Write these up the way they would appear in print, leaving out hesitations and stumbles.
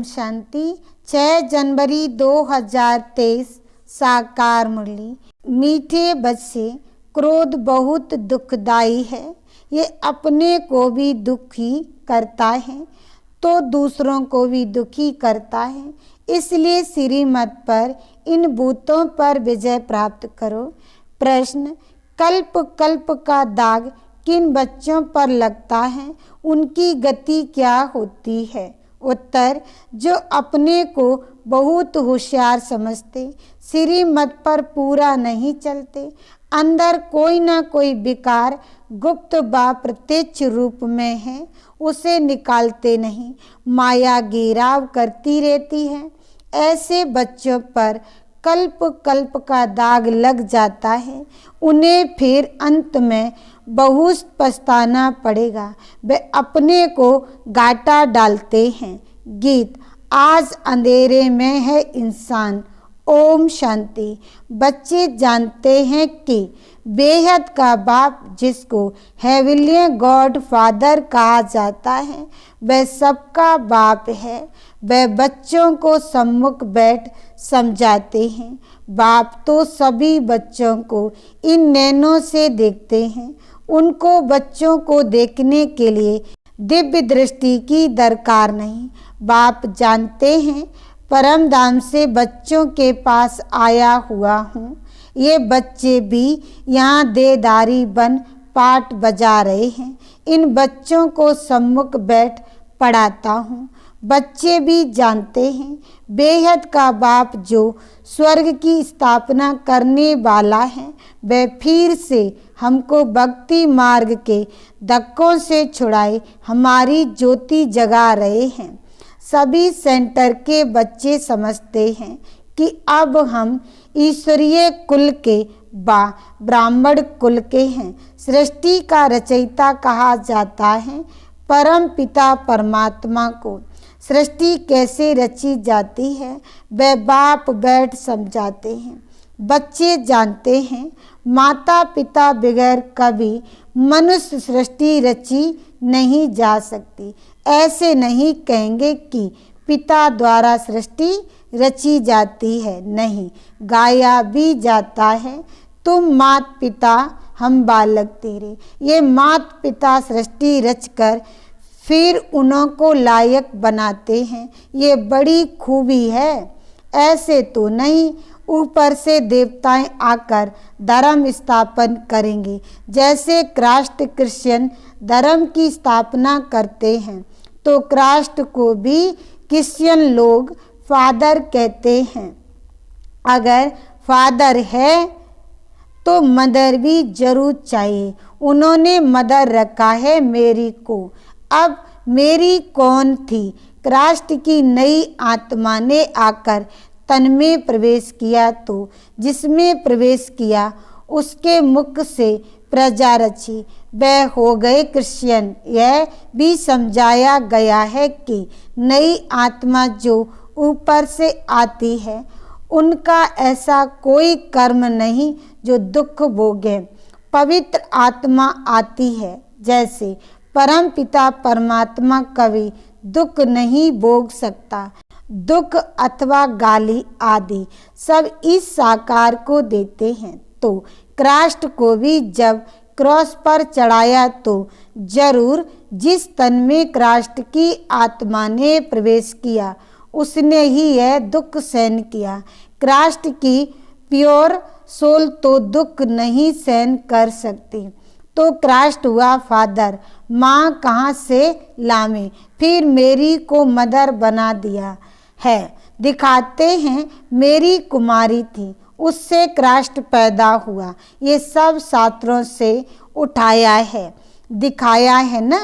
ओम शांति। 6 जनवरी 2023 साकार मुरली। मीठे बच्चे, क्रोध बहुत दुखदाई है। ये अपने को भी दुखी करता है तो दूसरों को भी दुखी करता है। इसलिए श्रीमत पर इन भूतों पर विजय प्राप्त करो। प्रश्न, कल्प कल्प का दाग किन बच्चों पर लगता है, उनकी गति क्या होती है? उत्तर, जो अपने को बहुत होशियार समझते, श्रीमत पर पूरा नहीं चलते, अंदर कोई ना कोई विकार गुप्त व प्रत्यक्ष रूप में है, उसे निकालते नहीं, माया घेराव करती रहती है। ऐसे बच्चों पर कल्प कल्प का दाग लग जाता है। उन्हें फिर अंत में बहुत पछताना पड़ेगा। वे अपने को घाटा डालते हैं। गीत, आज अंधेरे में है इंसान। ओम शांति। बच्चे जानते हैं कि बेहद का बाप, जिसको हेवनली गॉड फादर कहा जाता है, वह सबका बाप है। वह बच्चों को सम्मुख बैठ समझाते हैं। बाप तो सभी बच्चों को इन नैनों से देखते हैं। उनको बच्चों को देखने के लिए दिव्य दृष्टि की दरकार नहीं। बाप जानते हैं परम धाम से बच्चों के पास आया हुआ हूँ। ये बच्चे भी यहाँ देदारी बन पाठ बजा रहे हैं। इन बच्चों को सम्मुख बैठ पढ़ाता हूँ। बच्चे भी जानते हैं बेहद का बाप, जो स्वर्ग की स्थापना करने वाला है, वह फिर से हमको भक्ति मार्ग के धक्कों से छुड़ाए हमारी ज्योति जगा रहे हैं। सभी सेंटर के बच्चे समझते हैं कि अब हम ईश्वरीय कुल के ब्राह्मण कुल के हैं। सृष्टि का रचयिता कहा जाता है परम पिता परमात्मा को। सृष्टि कैसे रची जाती है, वह बाप बैठ समझाते हैं। बच्चे जानते हैं माता पिता बगैर कभी मनुष्य सृष्टि रची नहीं जा सकती। ऐसे नहीं कहेंगे कि पिता द्वारा सृष्टि रची जाती है, नहीं, गाया भी जाता है, तुम मात पिता हम बालक तेरे। ये मात पिता सृष्टि रचकर फिर उन्हों को लायक बनाते हैं। ये बड़ी खूबी है। ऐसे तो नहीं ऊपर से देवताएं आकर धर्म स्थापन करेंगे। जैसे क्राइस्ट क्रिश्चियन धर्म की स्थापना करते हैं तो क्राइस्ट को भी क्रिश्चियन लोग फादर कहते हैं। अगर फादर है तो मदर भी जरूर चाहिए। उन्होंने मदर रखा है मेरी को। अब मेरी कौन थी? क्राइस्ट की नई आत्मा ने आकर तन में प्रवेश किया, तो जिसमें प्रवेश किया उसके मुख से प्रजा रची, वह हो गए क्रिश्चियन। यह भी समझाया गया है कि नई आत्मा जो ऊपर से आती है, उनका ऐसा कोई कर्म नहीं जो दुख भोगे। पवित्र आत्मा आती है, जैसे परम पिता परमात्मा कभी दुख नहीं भोग सकता। दुख अथवा गाली आदि सब इस साकार को देते हैं। तो क्राइस्ट को भी जब क्रॉस पर चढ़ाया तो जरूर जिस तन में क्राइस्ट की आत्मा ने प्रवेश किया, उसने ही यह दुख सहन किया। क्राइस्ट की प्योर सोल तो दुख नहीं सहन कर सकती, तो क्राइस्ट हुआ फादर। माँ कहाँ से लामे, फिर मेरी को मदर बना दिया है। दिखाते हैं मेरी कुमारी थी, उससे क्राइस्ट पैदा हुआ। ये सब शास्त्रों से उठाया है, दिखाया है ना।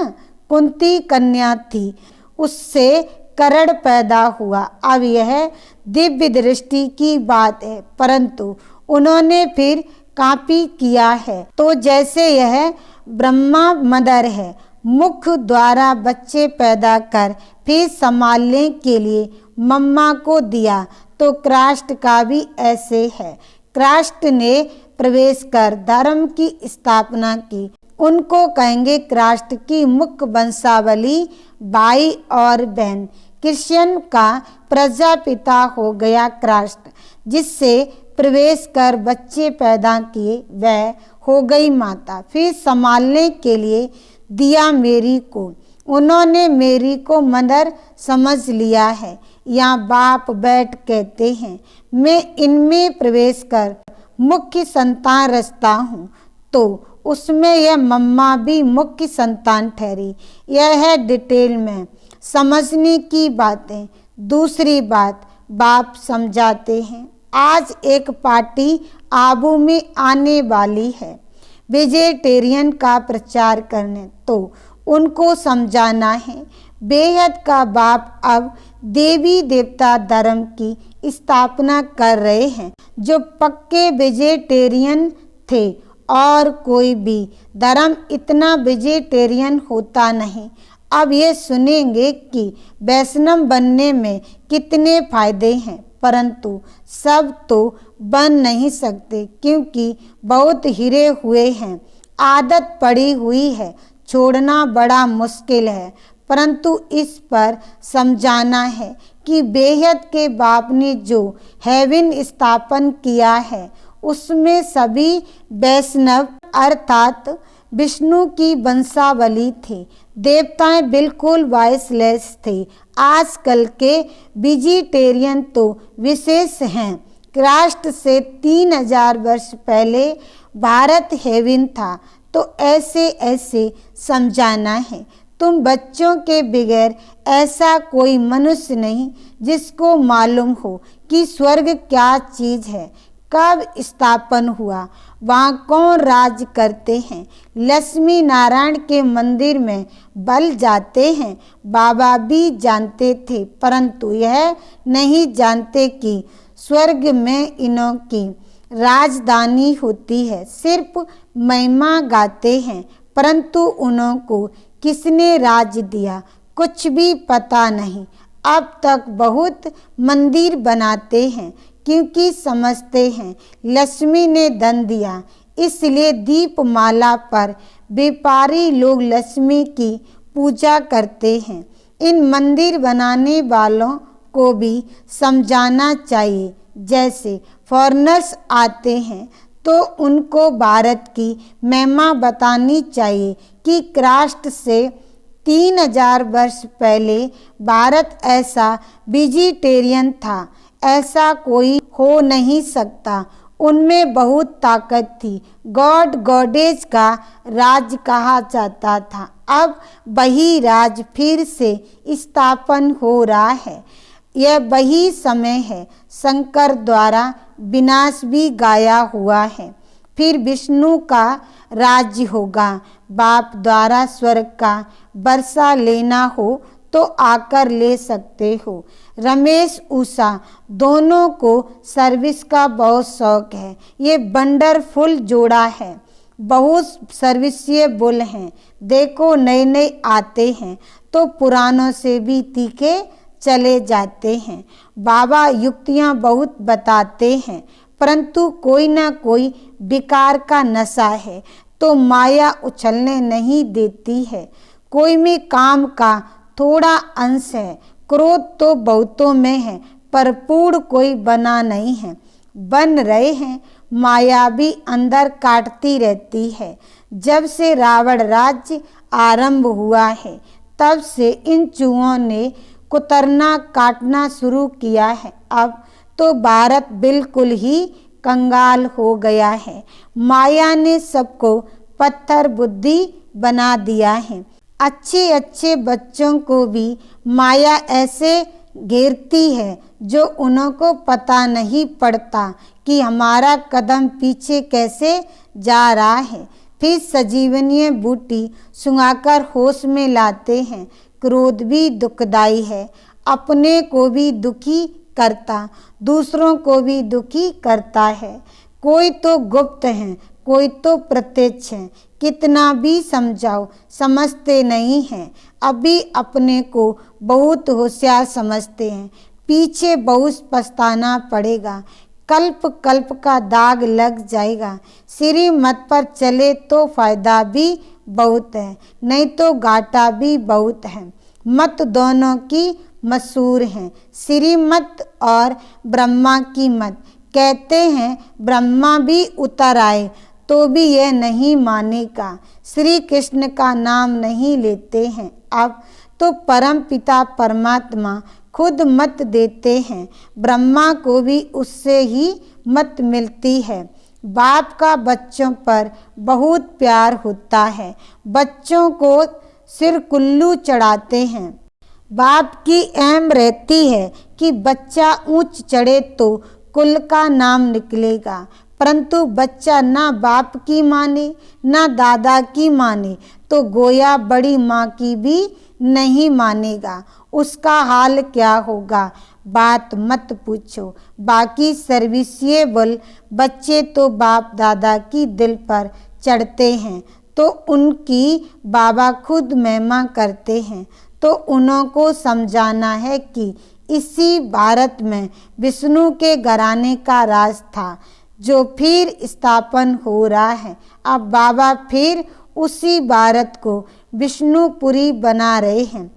कुंती कन्या थी, उससे करण पैदा हुआ। अब यह दिव्य दृष्टि की बात है, परंतु उन्होंने फिर कॉपी किया है। तो जैसे यह ब्रह्मा मदर है, मुख द्वारा बच्चे पैदा कर फिर संभालने के लिए मम्मा को दिया, तो क्राइस्ट का भी ऐसे है। क्राइस्ट ने प्रवेश कर धर्म की स्थापना की। उनको कहेंगे क्राइस्ट की मुख्य वंशावली भाई और बहन। क्रिश्चियन का प्रजापिता हो गया क्राइस्ट, जिससे प्रवेश कर बच्चे पैदा किए, वह हो गई माता। फिर संभालने के लिए दिया मेरी को, उन्होंने मेरी को मदर समझ लिया है। यहाँ बाप बैठ कहते हैं, मैं इनमें प्रवेश कर मुख्य संतान रचता हूँ, तो उसमें यह मम्मा भी मुख्य संतान ठहरी। यह है डिटेल में समझने की बातें। दूसरी बात बाप समझाते हैं, आज एक पार्टी आबू में आने वाली है वेजिटेरियन का प्रचार करने, तो उनको समझाना है बेहद का बाप अब देवी देवता धर्म की स्थापना कर रहे हैं जो पक्के वेजिटेरियन थे, और कोई भी धर्म इतना वेजिटेरियन होता नहीं। अब ये सुनेंगे कि वैष्णव बनने में कितने फायदे हैं, परंतु सब तो बन नहीं सकते क्योंकि बहुत हिरे हुए हैं, आदत पड़ी हुई है, छोड़ना बड़ा मुश्किल है। परंतु इस पर समझाना है कि बेहद के बाप ने जो हेवन स्थापन किया है उसमें सभी वैष्णव अर्थात विष्णु की वंशावली थी। देवताएं बिल्कुल वॉइसलेस थे। आजकल के वेजिटेरियन तो विशेष हैं। क्राइस्ट से 3000 वर्ष पहले भारत हेवन था, तो ऐसे ऐसे समझाना है। तुम बच्चों के बगैर ऐसा कोई मनुष्य नहीं जिसको मालूम हो कि स्वर्ग क्या चीज है, कब स्थापन हुआ, वहाँ कौन राज करते हैं। लक्ष्मी नारायण के मंदिर में बल जाते हैं, बाबा भी जानते थे, परंतु यह नहीं जानते कि स्वर्ग में इन्हों की राजधानी होती है। सिर्फ महिमा गाते हैं, परंतु उन्हों को किसने राज दिया कुछ भी पता नहीं। अब तक बहुत मंदिर बनाते हैं क्योंकि समझते हैं लक्ष्मी ने धन दिया, इसलिए दीपमाला पर व्यापारी लोग लक्ष्मी की पूजा करते हैं। इन मंदिर बनाने वालों को भी समझाना चाहिए। जैसे फॉरेनर्स आते हैं तो उनको भारत की महिमा बतानी चाहिए कि क्राइस्ट से 3000 वर्ष पहले भारत ऐसा वेजिटेरियन था, ऐसा कोई हो नहीं सकता। उनमें बहुत ताकत थी, गॉड गॉडेज का राज कहा जाता था। अब वही राज फिर से स्थापन हो रहा है। यह वही समय है, शंकर द्वारा विनाश भी गाया हुआ है, फिर विष्णु का राज्य होगा। बाप द्वारा स्वर्ग का वर्षा लेना हो तो आकर ले सकते हो। रमेश उषा दोनों को सर्विस का बहुत शौक है। ये वंडरफुल जोड़ा है, बहुत सर्विसेबल हैं। देखो नए नए आते हैं तो पुरानों से भी तीखे चले जाते हैं। बाबा युक्तियाँ बहुत बताते हैं, परंतु कोई ना कोई विकार का नशा है तो माया उछलने नहीं देती है। कोई में काम का थोड़ा अंश है, क्रोध तो बहुतों में है, पर पूर्ण कोई बना नहीं है। बन रहे हैं, माया भी अंदर काटती रहती है। जब से रावण राज्य आरंभ हुआ है तब से इन चूहों ने कुतरना काटना शुरू किया है। अब तो भारत बिल्कुल ही कंगाल हो गया है। माया ने सबको पत्थर बुद्धि बना दिया है। अच्छे अच्छे बच्चों को भी माया ऐसे घेरती है जो उनको पता नहीं पड़ता कि हमारा कदम पीछे कैसे जा रहा है। फिर सजीवनीय बूटी सुंघाकर होश में लाते हैं। क्रोध भी दुखदाई है, अपने को भी दुखी करता, दूसरों को भी दुखी करता है। कोई तो गुप्त है, कोई तो प्रत्यक्ष है। कितना भी समझाओ समझते नहीं हैं। अभी अपने को बहुत होशियार समझते हैं, पीछे बहुत पछताना पड़ेगा। कल्प कल्प का दाग लग जाएगा। श्रीमत पर चले तो फायदा भी बहुत है, नहीं तो घाटा भी बहुत है। मत दोनों की मशहूर हैं। श्रीमत और ब्रह्मा की मत। कहते हैं ब्रह्मा भी उतर आए तो भी यह नहीं मानेगा। श्री कृष्ण का नाम नहीं लेते हैं अब तो परम पिता परमात्मा खुद मत देते हैं। ब्रह्मा को भी उससे ही मत मिलती है। बाप का बच्चों पर बहुत प्यार होता है। बच्चों को सिर कुल्लू चढ़ाते हैं। बाप की अहम रहती है कि बच्चा ऊंच चढ़े तो कुल का नाम निकलेगा, परंतु बच्चा ना बाप की माने ना दादा की माने तो गोया बड़ी माँ की भी नहीं मानेगा। उसका हाल क्या होगा बात मत पूछो। बाकी सर्विसिएबल बच्चे तो बाप दादा की दिल पर चढ़ते हैं तो उनकी बाबा खुद महिमा करते हैं। तो उन्हों को समझाना है कि इसी भारत में विष्णु के घराने का राज था जो फिर स्थापन हो रहा है। अब बाबा फिर उसी भारत को विष्णुपुरी बना रहे हैं।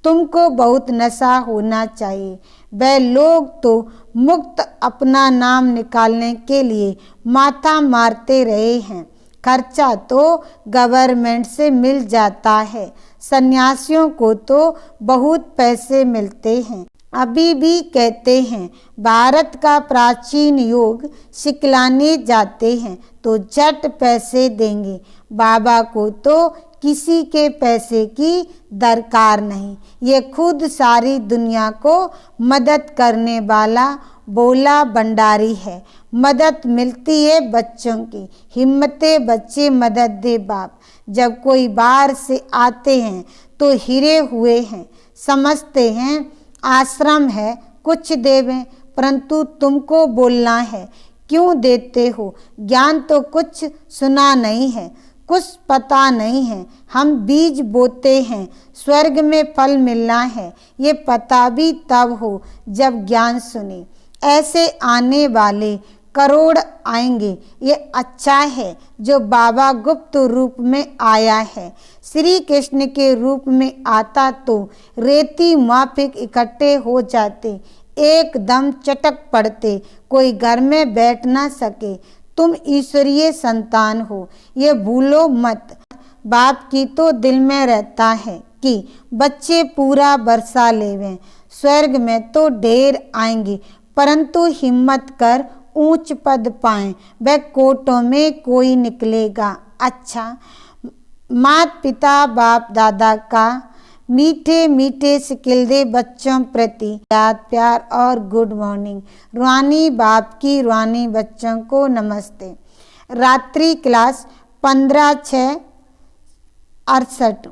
तुमको बहुत नशा होना चाहिए। वह लोग तो मुक्त अपना नाम निकालने के लिए माथा मारते रहे हैं। खर्चा तो गवर्नमेंट से मिल जाता है। सन्यासियों को तो बहुत पैसे मिलते हैं। अभी भी कहते हैं भारत का प्राचीन योग सिखलाने जाते हैं तो झट पैसे देंगे। बाबा को तो किसी के पैसे की दरकार नहीं। ये खुद सारी दुनिया को मदद करने वाला बोला भंडारी है। मदद मिलती है बच्चों की। हिम्मते बच्चे मदद दे बाप। जब कोई बाहर से आते हैं तो हिरे हुए हैं, समझते हैं आश्रम है कुछ देवें, परंतु तुमको बोलना है क्यों देते हो। ज्ञान तो कुछ सुना नहीं है, कुछ पता नहीं है। हम बीज बोते हैं, स्वर्ग में फल मिलना है ये पता भी तब हो जब ज्ञान सुने। ऐसे आने वाले करोड़ आएंगे। ये अच्छा है जो बाबा गुप्त रूप में आया है। श्री कृष्ण के रूप में आता तो रेती माफिक इकट्ठे हो जाते, एकदम चटक पड़ते, कोई घर में बैठ ना सके। तुम ईश्वरीय संतान हो ये भूलो मत। बाप की तो दिल में रहता है कि बच्चे पूरा बरसा लेवें। स्वर्ग में तो ढेर आएंगे, परंतु हिम्मत कर ऊंच पद पाएं। वह कोटों में कोई निकलेगा। अच्छा, माता पिता बाप दादा का मीठे मीठे सिकिलदे बच्चों प्रति याद प्यार और गुड मॉर्निंग। रूहानी बाप की रूहानी बच्चों को नमस्ते। रात्रि क्लास 15/6/68।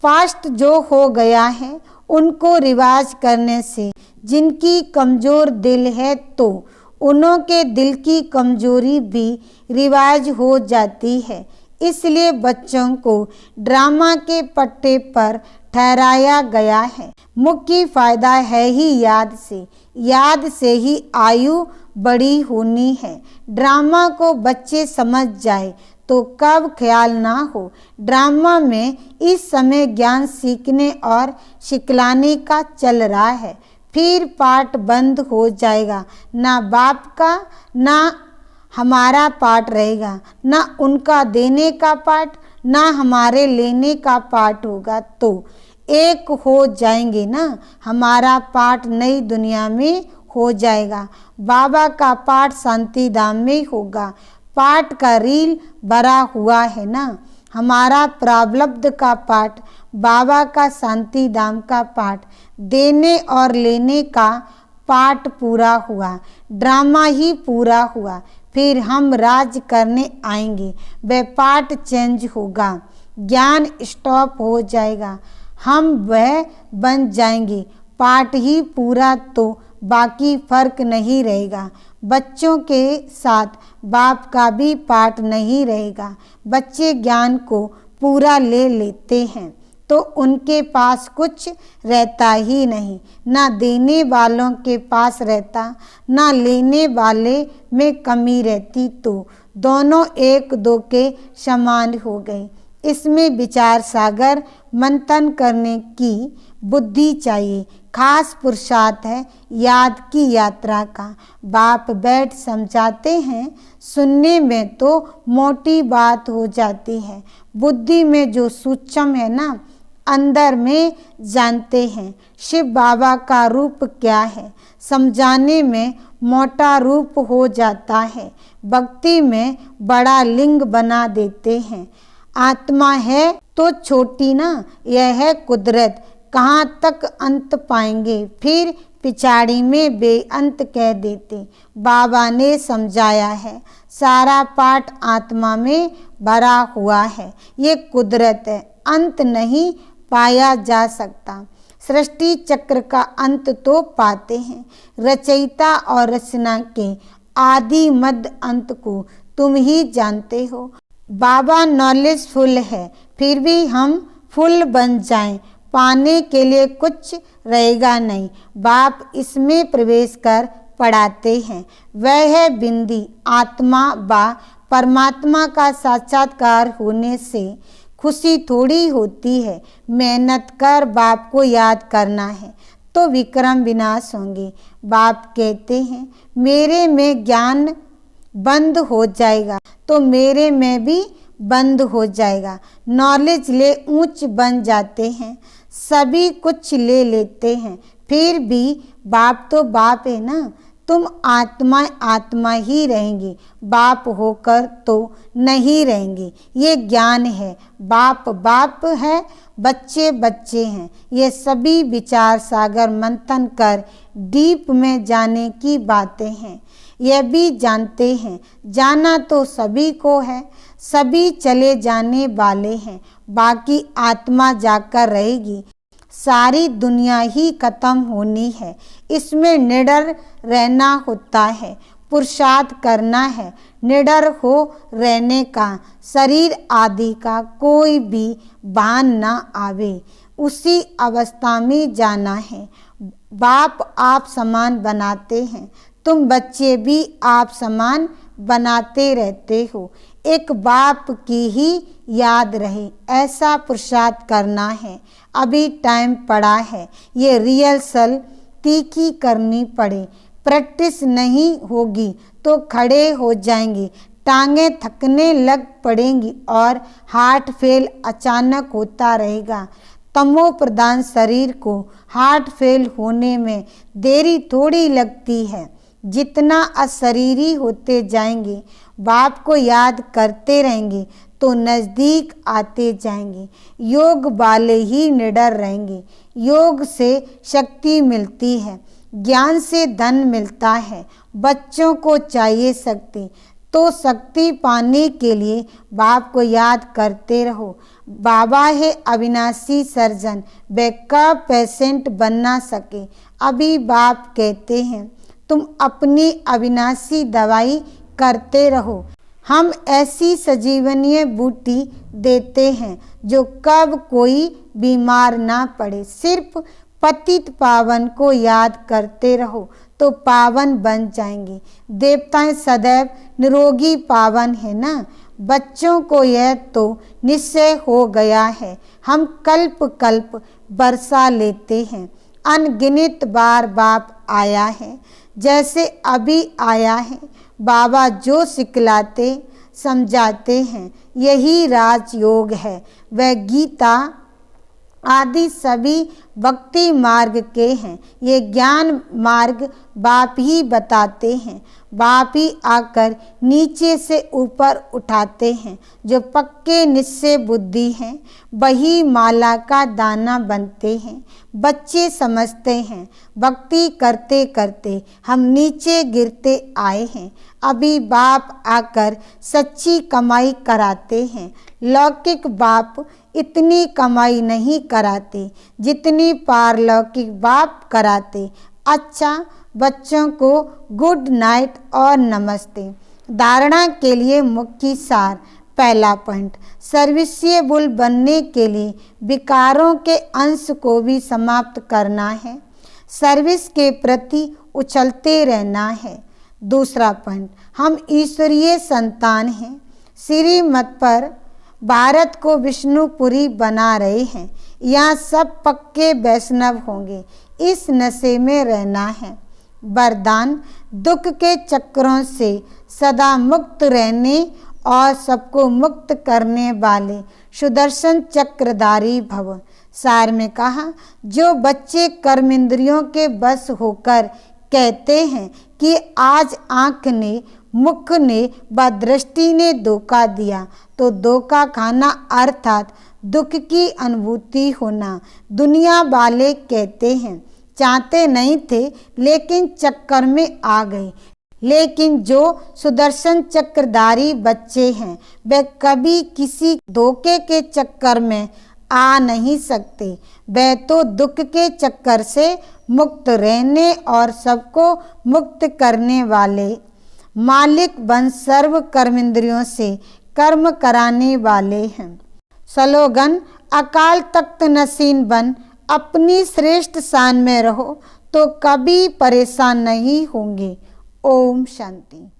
फास्ट जो हो गया है उनको रिवाज करने से जिनकी कमज़ोर दिल है तो उन्हों के दिल की कमजोरी भी रिवाज हो जाती है। इसलिए बच्चों को ड्रामा के पट्टे पर ठहराया गया है। मुख्य फायदा है ही याद से। याद से ही आयु बड़ी होनी है। ड्रामा को बच्चे समझ जाए तो कब ख्याल ना हो। ड्रामा में इस समय ज्ञान सीखने और सिखलाने का चल रहा है। फिर पाठ बंद हो जाएगा। ना बाप का ना हमारा पाठ रहेगा, ना उनका देने का पाठ ना हमारे लेने का पाठ होगा। तो एक हो जाएंगे ना। हमारा पाठ नई दुनिया में हो जाएगा। बाबा का पाठ शांति धाम में होगा। पाठ का रील भरा हुआ है ना। हमारा प्रारब्ध का पाठ, बाबा का शांति धाम का पाठ, देने और लेने का पाठ पूरा हुआ। ड्रामा ही पूरा हुआ। फिर हम राज करने आएंगे। वह पाठ चेंज होगा। ज्ञान स्टॉप हो जाएगा। हम वह बन जाएंगे। पाठ ही पूरा तो बाकी फर्क नहीं रहेगा। बच्चों के साथ बाप का भी पाठ नहीं रहेगा। बच्चे ज्ञान को पूरा ले लेते हैं तो उनके पास कुछ रहता ही नहीं। ना देने वालों के पास रहता, ना लेने वाले में कमी रहती। तो दोनों एक दो के समान हो गए। इसमें विचार सागर मंथन करने की बुद्धि चाहिए। खास पुरुषार्थ है याद की यात्रा का। बाप बैठ समझाते हैं, सुनने में तो मोटी बात हो जाती है, बुद्धि में जो सूक्ष्म है ना, अंदर में जानते हैं। शिव बाबा का रूप क्या है, समझाने में मोटा रूप हो जाता है, भक्ति में बड़ा लिंग बना देते हैं। आत्मा है तो छोटी ना, यह है कुदरत, कहाँ तक अंत पाएंगे, फिर पिछाड़ी में बेअंत कह देते। बाबा ने समझाया है, सारा पाठ आत्मा में भरा हुआ है, ये कुदरत है, अंत नहीं पाया जा सकता। सृष्टि चक्र का अंत तो पाते हैं, रचयिता और रचना के आदि मध्य अंत को तुम ही जानते हो। बाबा नॉलेजफुल है, फिर भी हम फुल बन जाएं, पाने के लिए कुछ रहेगा नहीं। बाप इसमें प्रवेश कर पढ़ाते हैं, वह है बिंदी आत्मा बा परमात्मा का साक्षात्कार होने से खुशी थोड़ी होती है। मेहनत कर बाप को याद करना है तो विक्रम विनाश होंगे। बाप कहते हैं, मेरे में ज्ञान बंद हो जाएगा तो मेरे में भी बंद हो जाएगा। नॉलेज ले ऊंच बन जाते हैं, सभी कुछ ले लेते हैं, फिर भी बाप तो बाप है ना। तुम आत्मा आत्मा ही रहेंगे, बाप होकर तो नहीं रहेंगे। ये ज्ञान है, बाप बाप है, बच्चे बच्चे हैं। ये सभी विचार सागर मंथन कर डीप में जाने की बातें हैं। यह भी जानते हैं, जाना तो सभी को है, सभी चले जाने वाले हैं, बाकी आत्मा जाकर रहेगी। सारी दुनिया ही खत्म होनी है, इसमें निडर रहना होता है, पुरुषार्थ करना है, निडर हो रहने का। शरीर आदि का कोई भी भान ना आवे, उसी अवस्था में जाना है। बाप आप समान बनाते हैं, तुम बच्चे भी आप समान बनाते रहते हो। एक बाप की ही याद रहे, ऐसा पुरुषार्थ करना है। अभी टाइम पड़ा है, ये रिहर्सल तीखी करनी पड़े। प्रैक्टिस नहीं होगी तो खड़े हो जाएंगे, टांगें थकने लग पड़ेंगी और हार्ट फेल अचानक होता रहेगा। तमो प्रधान शरीर को हार्ट फेल होने में देरी थोड़ी लगती है। जितना अशरीरी होते जाएंगे, बाप को याद करते रहेंगे तो नज़दीक आते जाएंगे। योग वाले ही निडर रहेंगे। योग से शक्ति मिलती है, ज्ञान से धन मिलता है। बच्चों को चाहिए शक्ति, तो शक्ति पाने के लिए बाप को याद करते रहो। बाबा है अविनाशी सर्जन, बैकअप पेशेंट बन ना सके। अभी बाप कहते हैं, तुम अपनी अविनाशी दवाई करते रहो। हम ऐसी सजीवनीय बूटी देते हैं जो कब कोई बीमार ना पड़े। सिर्फ पतित पावन को याद करते रहो तो पावन बन जाएंगे। देवताएं सदैव निरोगी पावन है ना। बच्चों को यह तो निश्चय हो गया है, हम कल्प कल्प बरसा लेते हैं। अनगिनत बार बाप आया है, जैसे अभी आया है। बाबा जो सिखलाते समझाते हैं, यही राजयोग है। वह गीता आदि सभी भक्ति मार्ग के हैं। ये ज्ञान मार्ग बाप ही बताते हैं। बाप ही आकर नीचे से ऊपर उठाते हैं। जो पक्के निश्चय बुद्धि हैं, वही माला का दाना बनते हैं। बच्चे समझते हैं, भक्ति करते करते हम नीचे गिरते आए हैं। अभी बाप आकर सच्ची कमाई कराते हैं। लौकिक बाप इतनी कमाई नहीं कराते जितनी पारलौकिक बाप कराते। अच्छा, बच्चों को गुड नाइट और नमस्ते। धारणा के लिए मुख्य सार। पहला पॉइंट, सर्विसिएबल बनने के लिए विकारों के अंश को भी समाप्त करना है। सर्विस के प्रति उछलते रहना है। दूसरा पॉइंट, हम ईश्वरीय संतान हैं। श्रीमत पर भारत को विष्णुपुरी बना रहे हैं। यहाँ सब पक्के वैष्णव होंगे, इस नशे में रहना है। वरदान, दुख के चक्रों से सदा मुक्त रहने और सबको मुक्त करने वाले सुदर्शन चक्रधारी भव। सार में कहा, जो बच्चे कर्म इंद्रियों के बस होकर कहते हैं कि आज आँख ने, मुख ने व दृष्टि ने धोखा दिया, तो धोखा खाना अर्थात दुख की अनुभूति होना। दुनिया वाले कहते हैं चाहते नहीं थे लेकिन चक्कर में आ गए, लेकिन जो सुदर्शन चक्रधारी बच्चे हैं वे कभी किसी धोखे के चक्कर में आ नहीं सकते। वे तो दुख के चक्कर से मुक्त रहने और सबको मुक्त करने वाले मालिक बन सर्व कर्मेंद्रियों से कर्म कराने वाले हैं। स्लोगन, अकाल तख्त नसीन बन अपनी श्रेष्ठ शान में रहो तो कभी परेशान नहीं होंगे। ओम शांति।